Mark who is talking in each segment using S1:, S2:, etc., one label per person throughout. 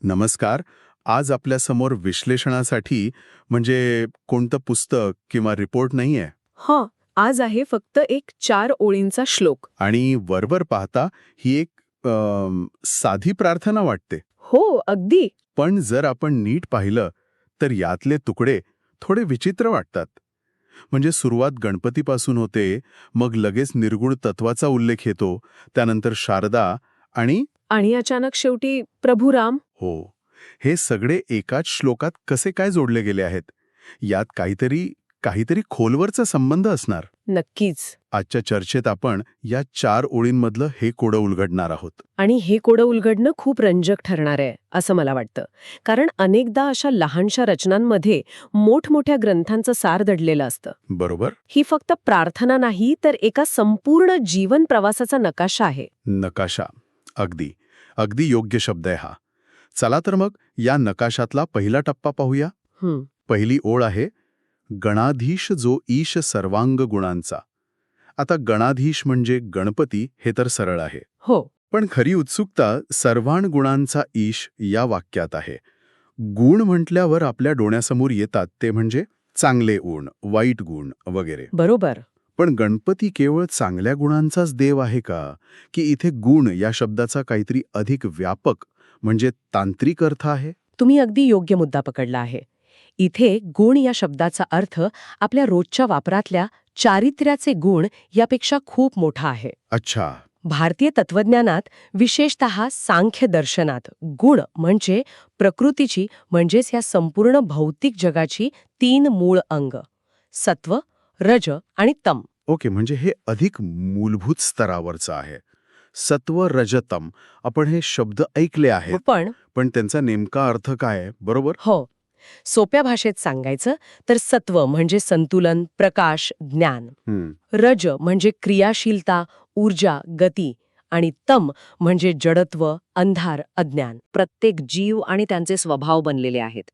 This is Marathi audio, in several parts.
S1: नमस्कार. आज आपल्यासमोर विश्लेषणासाठी म्हणजे कोणतं पुस्तक किंवा रिपोर्ट नाहीये
S2: हां, आज आहे फक्त एक 4 ओळींचा श्लोक.
S1: आणि वरवर पाहता ही एक साधी प्रार्थना वाटते.
S2: हो, अगदी.
S1: पण जर आपण नीट पाहिलं तर यातले तुकडे थोडे विचित्र वाटतात. म्हणजे सुरुवात गणपतीपासून होते, मग लगेच निर्गुण तत्वाचा उल्लेख येतो, त्यानंतर शारदा आणि
S2: आणि अचानक शेवटी प्रभू राम.
S1: हो, हे सगळे एकाच श्लोकात कसे काय जोडले गेले आहेत? यात काहीतरी काहीतरी खोलवरचा संबंध असणार.
S2: नक्कीच.
S1: आजच्या चर्चेत आपण या 4 ओळींमधलं हे कोडं उलगडणार आहोत.
S2: आणि हे कोडं उलगडणं खूप रंजक ठरणार आहे, असं मला वाटतं. कारण अनेकदा अशा लहानशा रचनांमध्ये मोठमोठ्या ग्रंथांचं सार दडलेलं असतं.
S1: बरोबर?
S2: ही फक्त प्रार्थना नाही, तर एका संपूर्ण जीवन प्रवासाचा नकाशा आहे.
S1: नकाशा. अगदी अगदी योग्य शब्द आहे हा. चला तर मग या नकाशातला पहिला टप्पा पाहूया. पहिली ओळ आहे, गणाधीश जो ईश सर्वांग गुणांचा. आता गणाधीश म्हणजे गणपती हे तर सरळ आहे.
S2: हो.
S1: पण खरी उत्सुकता सर्वान गुणांचा ईश या वाक्यात आहे. गुण म्हटल्यावर आपल्या डोळ्यासमोर येतात ते म्हणजे चांगले गुण, वाईट गुण वगैरे.
S2: बरोबर.
S1: पण गणपती केवळ चांगल्या गुणांचाच देव आहे का? की इथे गुण या शब्दाचा काहीतरी अधिक व्यापक म्हणजे तांत्रिक अर्थ आहे?
S2: तुम्ही अगदी योग्य मुद्दा पकडला आहे. इथे गुण या शब्दाचा अर्थ आपल्या रोजच्या वापरातल्या चारित्र्याचे गुण यापेक्षा खूप मोठा आहे.
S1: अच्छा.
S2: भारतीय तत्वज्ञानात, विशेषतः सांख्य दर्शनात, गुण म्हणजे प्रकृतीची म्हणजेच या संपूर्ण भौतिक जगाची 3 मूळ अंग: सत्व, रज आणि तम.
S1: ओके, म्हणजे हे अधिक मूलभूत स्तरावरचं आहे. सत्व, रजतम, आपण हे शब्द ऐकले आहेत, पण त्यांचा नेमका अर्थ काय आहे, बरोबर?
S2: हो. सोप्या भाषेत सांगायचं तर सत्व म्हणजे संतुलन, प्रकाश, ज्ञान. रज म्हणजे क्रियाशीलता, ऊर्जा, गती. आणि तम म्हणजे जडत्व, अंधार, अज्ञान. प्रत्येक जीव आणि त्यांचे स्वभाव बनलेले आहेत.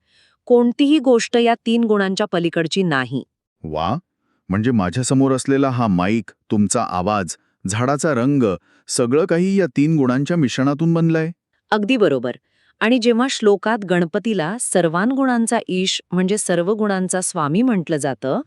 S2: कोणतीही गोष्ट या 3 गुणांच्या पलीकडची नाही.
S1: वा, म्हणजे माझ्यासमोर असलेला हा माईक, तुमचा आवाज, झाडाचा रंग, सगळं काही या 3 गुणांच्या मिश्रणातून बनलंय.
S2: अगदी बरोबर. आणि जेव्हा श्लोकात गणपतीला सर्वान गुणांचा ईश म्हणजे सर्व गुणांचा स्वामी म्हटलं जातं,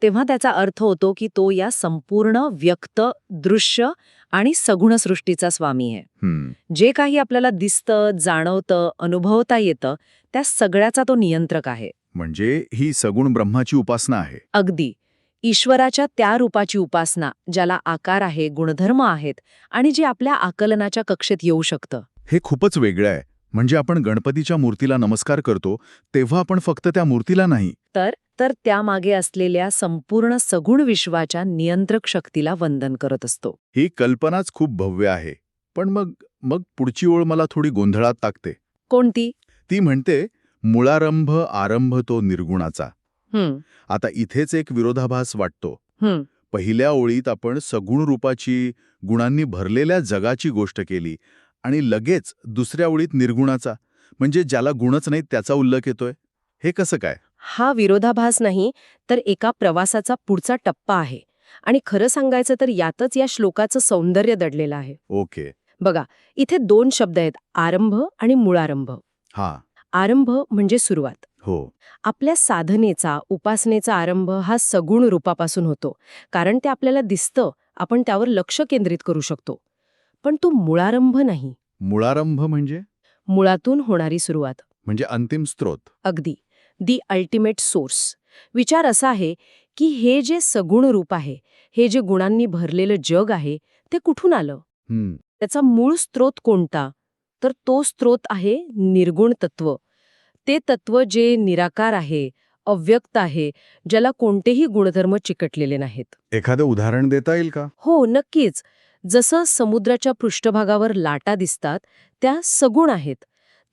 S2: तेव्हा त्याचा अर्थ होतो की तो या संपूर्ण व्यक्त, दृश्य आणि सगुण सृष्टीचा स्वामी आहे. जे काही आपल्याला दिसतं, जाणवतं, अनुभवता येतं, त्या सगळ्याचा तो नियंत्रक आहे.
S1: म्हणजे ही सगुण ब्रह्माची उपासना आहे.
S2: अगदी. ईश्वराच्या त्या रूपाची उपासना ज्याला आकार आहे, गुणधर्म आहेत आणि जे आपल्या आकलनाच्या कक्षेत येऊ शकतं.
S1: हे खूपच वेगळं आहे. म्हणजे आपण गणपतीच्या मूर्तीला नमस्कार करतो तेव्हा आपण फक्त त्या मूर्तीला नाही,
S2: तर त्यामागे असलेल्या संपूर्ण सगुण विश्वाच्या नियंत्रक शक्तीला वंदन करत असतो.
S1: ही कल्पनाच खूप भव्य आहे. पण मग पुढची ओळ मला थोडी गोंधळात टाकते.
S2: कोणती?
S1: ती म्हणते, मुळारंभ आरंभ तो निर्गुणाचा. आता इथेच एक विरोधाभास वाटतो. पहिल्या ओळीत आपण सगुण रूपाची, गुणांनी भरलेल्या जगाची गोष्ट केली आणि लगेच दुसऱ्या ओळीत निर्गुणाचा, म्हणजे ज्याला गुणच नाहीत त्याचा उल्लेख येतोय. हे कसं काय?
S2: हा विरोधाभास नाही, तर एका प्रवासाचा पुढचा टप्पा आहे. आणि खरं सांगायचं तर यातच या श्लोकाचं सौंदर्य दडलेलं आहे.
S1: ओके.
S2: बघा, इथे 2 शब्द आहेत, आरंभ आणि मुळारंभ. आरंभ म्हणजे सुरुवात.
S1: हो.
S2: आपल्या साधनेचा, उपासनेचा आरंभ हा सगुण रूपापासून होतो, कारण ते आपल्याला दिसतं, आपण त्यावर लक्ष केंद्रित करू शकतो. पण तो मुळारंभ नाही.
S1: मुळारंभ म्हणजे?
S2: मुळातून होणारी सुरुवात.
S1: म्हणजे अंतिम स्त्रोत.
S2: अगदी. दी अल्टिमेट सोर्स. विचार असा आहे की हे जे सगुण रूप आहे, हे जे गुणांनी भरलेलं जग आहे, ते कुठून आलं? त्याचा मूळ स्रोत कोणता? तर तो स्रोत आहे निर्गुण तत्व. ते तत्व जे निराकार आहे, अव्यक्त आहे, ज्याला कोणतेही गुणधर्म चिकटलेले नाहीत.
S1: एखादं उदाहरण देता येईल का?
S2: हो, नक्कीच. जसं समुद्राच्या पृष्ठभागावर लाटा दिसतात, त्या सगुण आहेत.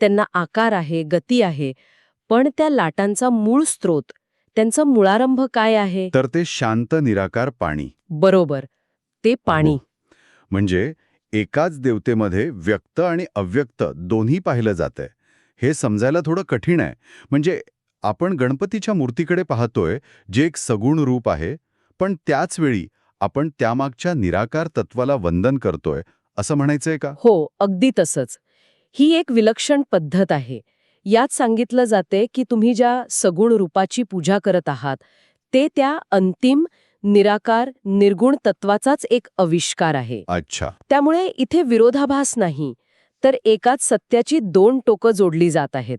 S2: त्यांना आकार आहे, गती आहे. पण त्या लाटांचा मूळ स्रोत, त्यांचा मुळारंभ काय आहे?
S1: तर ते शांत निराकार पाणी.
S2: बरोबर, ते पाणी.
S1: म्हणजे एकाच देवतेमध्ये व्यक्त आणि अव्यक्त दोन्ही पाहिलं जातंय. हे समजायला थोडं कठीण आहे. म्हणजे आपण गणपतीच्या मूर्तीकडे पाहतोय, जे एक सगुण रूप आहे, पण त्याच वेळी आपण त्यामागच्या निराकार तत्वाला वंदन करतोय, असं म्हणायचंय का?
S2: हो, अगदी तसंच. ही एक विलक्षण पद्धत आहे. यात सांगितलं जाते की तुम्ही ज्या सगुण रूपाची पूजा करत आहात ते त्या अंतिम निराकार निर्गुण तत्वाचाच एक आविष्कार आहे.
S1: अच्छा.
S2: त्यामुळे इथे विरोधाभास नाही, तर एकाच सत्याची दोन टोकं जोडली जात आहेत.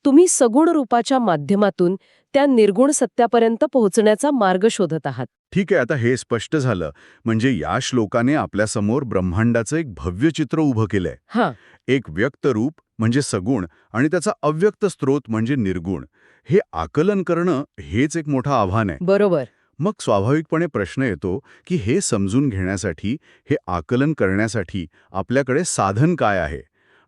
S2: तुम्ही सगुण रूपाच्या माध्यमातून त्या निर्गुण सत्यापर्यंत पोहोचण्याचा मार्ग शोधत आहात.
S1: ठीक आहे, आता हे स्पष्ट झालं. म्हणजे या श्लोकाने आपल्यासमोर ब्रह्मांडाचं एक भव्य चित्र उभं केलंय.
S2: हां,
S1: एक व्यक्त रूप म्हणजे सगुण आणि त्याचा अव्यक्त स्रोत म्हणजे निर्गुण. हे आकलन करणं हेच एक मोठं आव्हान आहे.
S2: बरोबर.
S1: मग स्वाभाविकपणे प्रश्न येतो की हे समजून घेण्यासाठी, हे आकलन करण्यासाठी आपल्याकडे साधन काय आहे?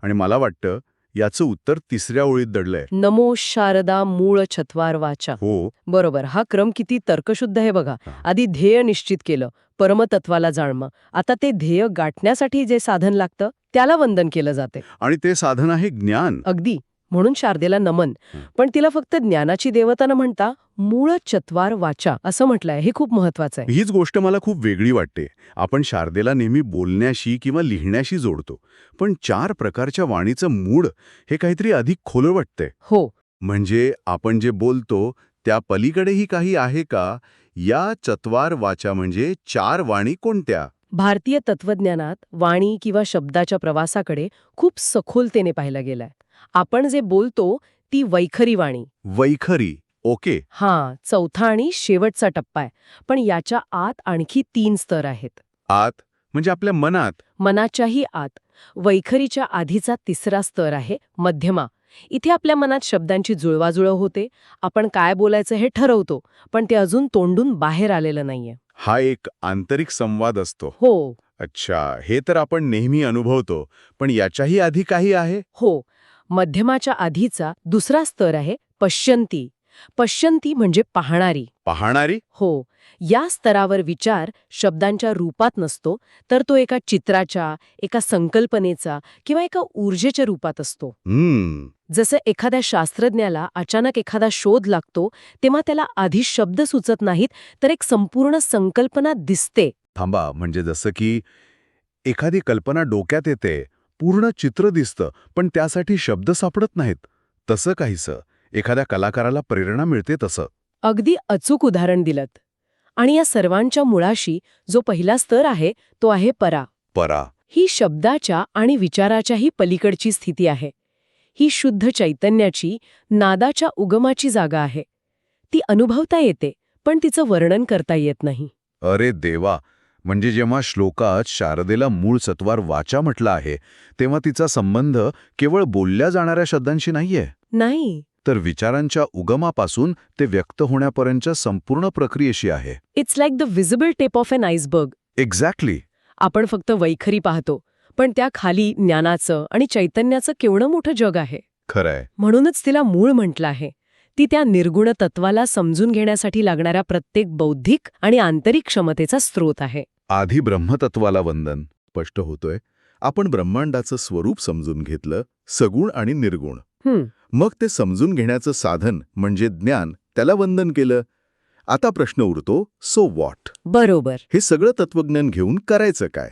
S1: आणि मला वाटतं याचं उत्तर तिसऱ्या ओळीत दडलंय.
S2: नमो शारदा मूळ छत्वार वाचा.
S1: हो.
S2: बरोबर. हा क्रम किती तर्कशुद्ध आहे बघा. आधी ध्येय निश्चित केलं, परमतत्वाला जाणणं. आता ते ध्येय गाठण्यासाठी जे साधन लागतं त्याला वंदन केलं जाते.
S1: आणि ते साधन आहे ज्ञान.
S2: अगदी. म्हणून शारदेला नमन. पण तिला फक्त ज्ञानाची देवता न म्हणता मूळ चत्वार वाचा असं म्हटलंय. हे खूप महत्वाचं आहे.
S1: हीच गोष्ट मला खूप वेगळी वाटते. आपण शारदेला नेहमी बोलण्याशी किंवा लिहिण्याशी जोडतो, पण 4 प्रकारच्या वाणीचं मूळ हे काहीतरी अधिक खोल वाटतंय.
S2: हो.
S1: म्हणजे आपण जे बोलतो त्या पलीकडेही काही आहे का? या चत्वार वाचा म्हणजे 4 वाणी कोणत्या?
S2: भारतीय तत्वज्ञानात वाणी किंवा शब्दाच्या प्रवासाकडे खूप सखोलतेने पाहिलं गेलंय. आपण जे बोलतो ती वैखरी वाणी.
S1: वैखरी. ओके.
S2: हां, चौथा आणि शेवटचा टप्पा आहे. पण याच्या आत आणखी 3 स्तर आहेत.
S1: आत म्हणजे आपल्या मनात.
S2: मनाच्याही आत. वैखरीच्या आधीचा तिसरा स्तर आहे मध्यमा. इथे आपल्या मनात शब्दांची जुळवाजुळव होते. आपण काय बोलायचं हे ठरवतो, पण ते अजून तोंडून बाहेर आलेलं नाहीये.
S1: हा एक आंतरिक संवाद असतो.
S2: हो.
S1: अच्छा, हे तर आपण नेहमी अनुभवतो, पण याच्याही आधी काही आहे?
S2: हो. मध्यमाच्या आधीचा दुसरा स्तर आहे पश्यंती. पश्यंती म्हणजे पाहणारी.
S1: पाहणारी?
S2: हो. या स्तरावर विचार शब्दांच्या रूपात नसतो, तर तो एका चित्राच्या, एका संकल्पनेचा किंवा एका ऊर्जेच्या रूपात असतो. जसं एखाद्या शास्त्रज्ञाला अचानक एखादा शोध लागतो, तेव्हा त्याला आधी शब्द सुचत नाहीत, तर एक संपूर्ण संकल्पना दिसते.
S1: थांबा, म्हणजे जसं की एखादी कल्पना डोक्यात येते, पूर्ण चित्र दिसतं, पण त्यासाठी शब्द सापडत नाहीत. तसं काहीसं एखाद्या कलाकाराला प्रेरणा मिळते तसं.
S2: अगदी अचूक उदाहरण दिलंत. आणि या सर्वांच्या मुळाशी जो पहिला स्तर आहे तो आहे परा.
S1: परा.
S2: ही शब्दाच्या आणि विचाराच्याही पलीकडची स्थिती आहे. ही शुद्ध चैतन्याची, नादाच्या उगमाची जागा आहे. ती अनुभवता येते, पण तिचं वर्णन करता येत नाही.
S1: अरे देवा, म्हणजे जेव्हा श्लोकात शारदेला मूळ सत्वार वाचा म्हटलं आहे, तेव्हा तिचा संबंध केवळ बोलल्या जाणाऱ्या शब्दांशी नाहीये.
S2: नाही.
S1: तर विचारांच्या उगमापासून ते व्यक्त होण्यापर्यंतच्या संपूर्ण प्रक्रियेशी आहे.
S2: It's like the visible tip of an iceberg.
S1: Exactly.
S2: आपण फक्त वैखरी पाहतो, पण त्या खाली ज्ञानाचं आणि चैतन्याचं केवढं मोठं जग आहे.
S1: खरंय.
S2: म्हणूनच तिला मूळ म्हटलं आहे. ती त्या निर्गुण तत्वाला समजून घेण्यासाठी लागणाऱ्या प्रत्येक बौद्धिक आणि आंतरिक क्षमतेचा स्रोत आहे.
S1: आधी ब्रह्मतत्वाला वंदन स्पष्ट होतोय. आपण ब्रह्मांडाचं स्वरूप समजून घेतलं, सगुण आणि निर्गुण. मग ते समजून घेण्याचं साधन म्हणजे ज्ञान, त्याला वंदन केलं. आता प्रश्न उरतो, सो व्हॉट?
S2: बरोबर.
S1: हे सगळं तत्वज्ञान घेऊन करायचं काय?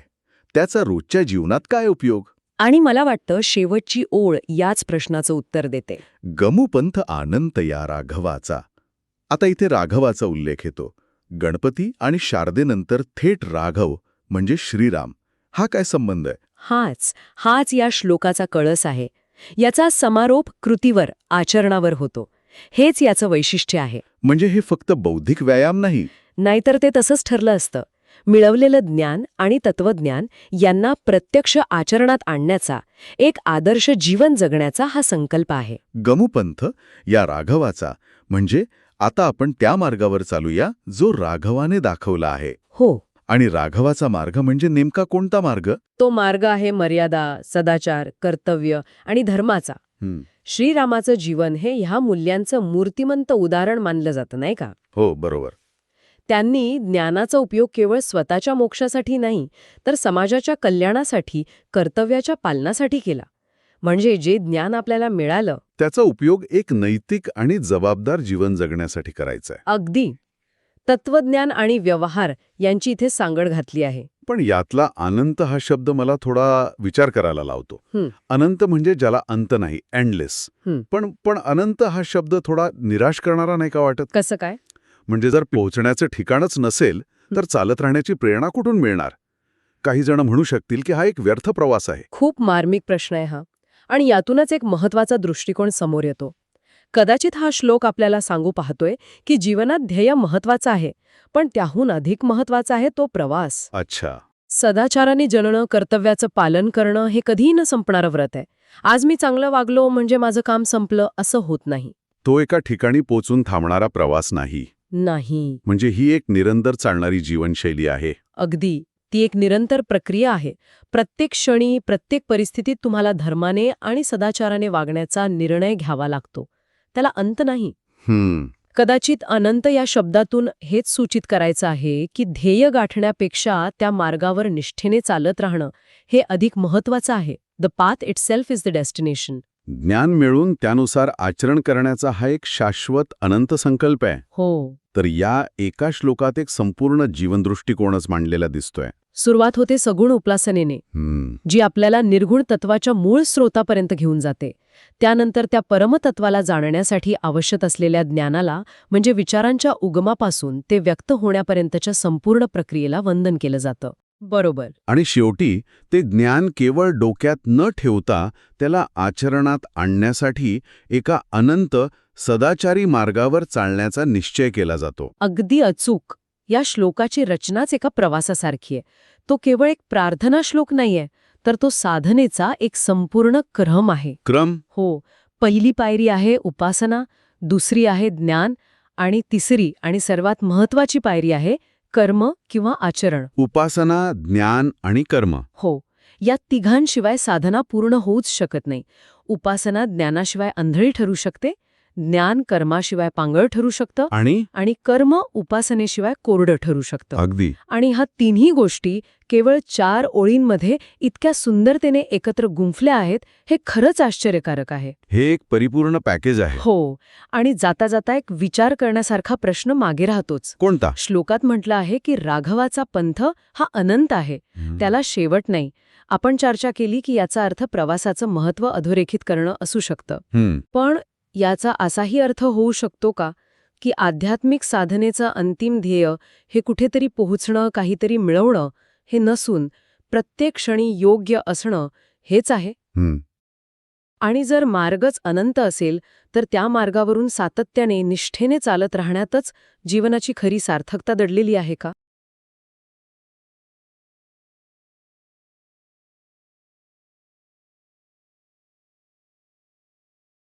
S1: त्याचा रोजच्या जीवनात काय उपयोग?
S2: आणि मला वाटतं शेवटची ओळ याच प्रश्नाचं उत्तर देते.
S1: गमुपंथ आनंत या राघवाचा. आता इथे राघवाचा उल्लेख येतो. गणपती आणि शारदेनंतर थेट राघव म्हणजे श्रीराम. हा काय संबंध आहे?
S2: हाच या श्लोकाचा कळस आहे. याचा समारोप कृतीवर, आचरणावर होतो. हेच याचं वैशिष्ट्य आहे.
S1: म्हणजे हे फक्त बौद्धिक व्यायाम नाही.
S2: नाहीतर ते तसंच ठरलं असतं. मिळवलेलं ज्ञान आणि तत्वज्ञान यांना प्रत्यक्ष आचरणात आणण्याचा, एक आदर्श जीवन जगण्याचा हा संकल्प आहे.
S1: गमुपंथ या राघवाचा म्हणजे आता आपण त्या मार्गावर चालूया जो राघवाने दाखवला आहे.
S2: हो.
S1: आणि राघवाचा मार्ग म्हणजे नेमका कोणता मार्ग?
S2: तो मार्ग आहे मर्यादा, सदाचार, कर्तव्य आणि धर्माचा. श्रीरामाचं जीवन हे ह्या मूल्यांचं मूर्तिमंत उदाहरण मानलं जातं, नाही का?
S1: हो, बरोबर.
S2: त्यांनी ज्ञानाचा उपयोग केवळ स्वतःच्या मोक्षासाठी नाही, तर समाजाच्या कल्याणासाठी, कर्तव्याच्या पालनासाठी केला. म्हणजे जे ज्ञान आपल्याला मिळालं
S1: त्याचा उपयोग एक नैतिक आणि जबाबदार जीवन जगण्यासाठी करायचा आहे.
S2: अगदी. तत्वज्ञान आणि व्यवहार यांची इथे सांगड घातली आहे.
S3: पण यातला अनंत हा शब्द मला थोडा विचार करायला लावतो.
S2: हं.
S3: अनंत म्हणजे ज्याला अंत नाही, एंडलेस.
S2: हं.
S3: पण अनंत हा शब्द थोडा निराश करणारा नाही का वाटत?
S2: कसं काय?
S3: म्हणजे जर पोहोचण्याचं ठिकाणच नसेल तर चालत राहण्याची प्रेरणा कुठून मिळणार? काही जण म्हणू शकतील की हा एक व्यर्थ प्रवास आहे.
S2: खूप मार्मिक प्रश्न आहे हा. आणि यातूनच एक महत्वाचा दृष्टिकोन समोर येतो. कदाचित हा श्लोक आपल्याला सांगू पाहतोय की जीवनात ध्येय महत्वाचं आहे, पण त्याहून अधिक महत्वाचा आहे तो प्रवास.
S3: अच्छा.
S2: सदाचाराने जगणं, कर्तव्याचं पालन करणं हे कधीही न संपणारं व्रत आहे. आज मी चांगलं वागलो म्हणजे माझं काम संपलं असं होत नाही.
S3: तो एका ठिकाणी पोचून थांबणारा प्रवास नाही.
S2: नाही.
S3: म्हणजे ही एक निरंतर चालणारी जीवनशैली आहे.
S2: अगदी. ती एक निरंतर प्रक्रिया आहे. प्रत्येक क्षणी, प्रत्येक परिस्थितीत तुम्हाला धर्माने आणि सदाचाराने वागण्याचा निर्णय घ्यावा लागतो. त्याला अंत नाही. कदाचित अनंत या शब्दातून हेच सूचित करायचं आहे की ध्येय गाठण्यापेक्षा त्या मार्गावर निष्ठेने चालत राहणं हे अधिक महत्वाचं आहे. The path itself is the destination.
S3: ज्ञान मिळून त्यानुसार आचरण करण्याचा हा एक शाश्वत अनंत संकल्प आहे.
S2: हो.
S3: तर या एका श्लोकात एक संपूर्ण जीवनदृष्टिकोनच मांडलेला दिसतोय.
S2: सुरुवात होते सगुण उपासनेने, जी आपल्याला निर्गुण तत्वाच्या मूळ स्रोतापर्यंत घेऊन जाते. त्यानंतर त्या परमतत्वाला जाणण्यासाठी आवश्यक असलेल्या ज्ञानाला, म्हणजे विचारांच्या उगमापासून ते व्यक्त होण्यापर्यंतच्या संपूर्ण प्रक्रियेला वंदन केलं जातं. बरोबर.
S3: आणि शेवटी ते ज्ञान केवळ डोक्यात न ठेवता त्याला आचरणात आणण्यासाठी एका अनंत सदाचारी मार्गावर चालण्याचा निश्चय केला जातो.
S2: अगदी अचूक. या श्लोकाची रचनाच एका प्रवासासारखी आहे. तो केवळ एक प्रार्थना श्लोक नाहीये, तर तो साधनेचा एक संपूर्ण क्रम आहे.
S3: क्रम?
S2: हो. पहिली पायरी आहे उपासना, दुसरी आहे ज्ञान, आणि तिसरी आणि सर्वात महत्वाची पायरी आहे कर्म किंवा आचरण.
S3: उपासना, ज्ञान आणि कर्म.
S2: हो. या तिघांशिवाय साधना पूर्ण होऊच शकत नाही. उपासना ज्ञानाशिवाय आंधळी ठरू शकते, ज्ञान कर्माशिवाय पांगळ ठरू शकतं, आणि कर्म उपासनेशिवाय कोरडं ठरू शकतं.
S3: अगदी.
S2: आणि ह्या तिन्ही गोष्टी केवळ 4 ओळींमध्ये इतक्या सुंदरतेने एकत्र गुंफल्या आहेत, हे खरंच आश्चर्यकारक आहे.
S3: हे एक परिपूर्ण पॅकेज आहे.
S2: हो. आणि जाता जाता एक विचार करण्यासारखा प्रश्न मागे राहतोच.
S3: कोणता?
S2: श्लोकात म्हटलं आहे की राघवाचा पंथ हा अनंत आहे, त्याला शेवट नाही. आपण चर्चा केली की याचा अर्थ प्रवासाचं महत्त्व अधोरेखित करणं असू शकतं. पण याचा असाही अर्थ होऊ शकतो का की आध्यात्मिक साधनेचं अंतिम ध्येय हे कुठेतरी पोहोचणं, काहीतरी मिळवणं हे नसून प्रत्येक क्षणी योग्य असणं हेच आहे? आणि जर मार्गच अनंत असेल तर त्या मार्गावरून सातत्याने निष्ठेने चालत राहण्यातच जीवनाची खरी सार्थकता दडलेली आहे का?